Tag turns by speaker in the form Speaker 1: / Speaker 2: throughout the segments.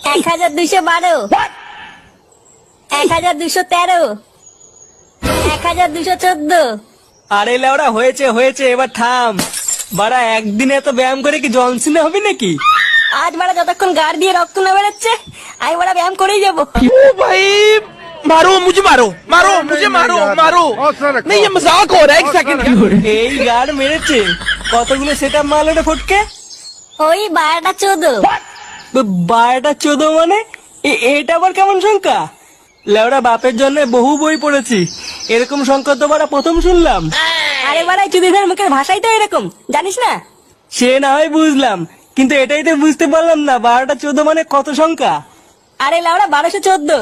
Speaker 1: 1212, 1213, 1214।
Speaker 2: আরে লেওড়া হয়েছে হয়েছে, এবার থাম। বাড়া একদিনে এত ব্যায়াম করে কি জনসিনা হবে নাকি?
Speaker 1: আজ বাড়া যতক্ষণ গাড় দিয়ে রক্ত না বেরোচ্ছে আমি বাড়া ব্যায়াম করেই যাবো।
Speaker 3: ओ भाई मारो मुझे, मारो मारो मुझे, मारो मारो। नहीं ये मजाक हो रहा है, एक सेकंड।
Speaker 2: এই গাড় মেরেছে? কতগুলো সেটআপ মারলো রে ফটকে?
Speaker 1: ওই 12টা 14।
Speaker 2: 12টা 14 মানে? এটা আবার কেমন সংখ্যা? লেওড়া বাপের জন্য বহু বই পড়েছি, এরকম সংখ্যা তো বাড়া প্রথম শুনলাম।
Speaker 1: আরে বাড়া চুদিদের মুখের ভাষাই তো এরকম, জানিস না?
Speaker 2: সে না হয় বুঝলাম, কিন্তু এটাই তো বুঝতে পারলাম না 12টা 14 মানে কত সংখ্যা।
Speaker 1: আরে লাউড়া 1214।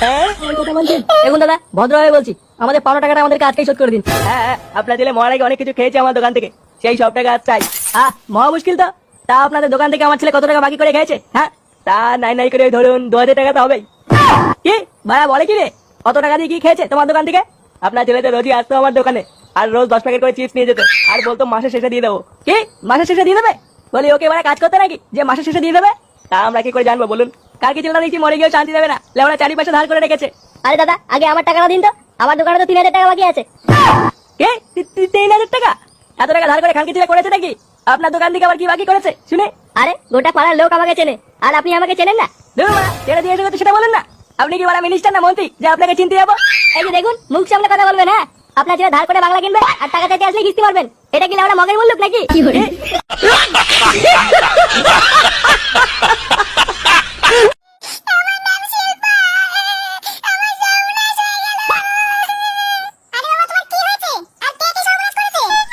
Speaker 2: হ্যাঁ
Speaker 1: দেখুন দাদা, ভদ্রভাবে বলছি, আমাদের 15 টাকাটা আমাদেরকে আজকেই শোধ করে দিন।
Speaker 2: হ্যাঁ, আপনার ছেলে মরার আগে অনেক কিছু খেয়েছে আমার দোকান থেকে, সেই সব টাকা আজ চাই।
Speaker 1: মহা মুশকিল তো। তা আপনাদের দোকান থেকে আমার ছেলে কত টাকা বাকি করে খেয়েছে? হ্যাঁ,
Speaker 2: তা নাই নাই করে ধরুন 2000 টাকা তো হবেই।
Speaker 1: কি ভাড়া বলে কি রে? কত টাকা দিয়ে কি খেয়েছে তোমার দোকান থেকে?
Speaker 2: আপনার ছেলে তো রোজই আসতো আমার দোকানে, আর রোজ 10 প্যাকেট করে চিপস নিয়ে যেত, আর বলতো মাসের শেষে দিয়ে দেবো।
Speaker 1: কি মাসের শেষে দিয়ে দেবে? বলি ওকে এবারে কাজ করতে নাকি যে মাসের শেষে দিয়ে দেবে?
Speaker 2: তা আমরা কি করে জানবো বলুন?
Speaker 1: কার কি ছেলেটা দেখছি মরে গিয়েও শান্তি দেবে না, লেওড়া 4 পয়সা ধার করে রেখেছে। আরে দাদা আগে আমার টাকাটা দিন তো, আমার দোকানে তো 3000 টাকা বাকি আছে।
Speaker 2: কে 3000 টাকা?
Speaker 1: এত টাকা ধার করে খানকি ছেলে করেছে নাকি? আপনার দোকান থেকে আবার কি বাকি করেছে শুনে? আরে গোটা পাড়ার লোক আমাকে চেনে, আর আপনি আমাকে চেনেন না? ধুর বাড়া, ছেড়ে দিয়েছে তো সেটা বলেন না। আপনি কি বাড়া মিনিস্টার না মন্ত্রী যে আপনাকে চিনতে যাবো? এই যে দেখুন, মুখ সামনে কথা বলবেন। হ্যাঁ, আপনার ছেলে ধার করে বাংলা কিনবে আর টাকা চাইতে আসলে কিস্তি মারবেন, এটা কি আমরা মগের মূল্য নাকি?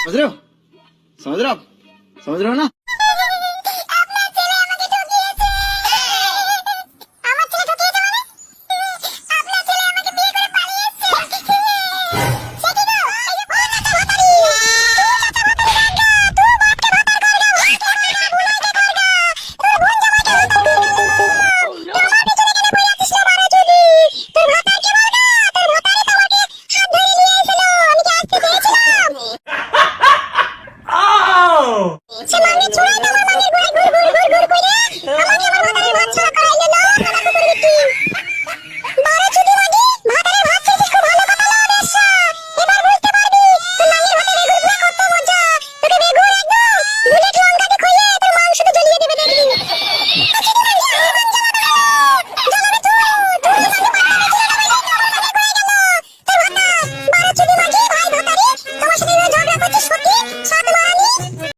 Speaker 4: समझ रहे हो, समझ रहे हो आप, समझ रहे हो ना?
Speaker 2: আও!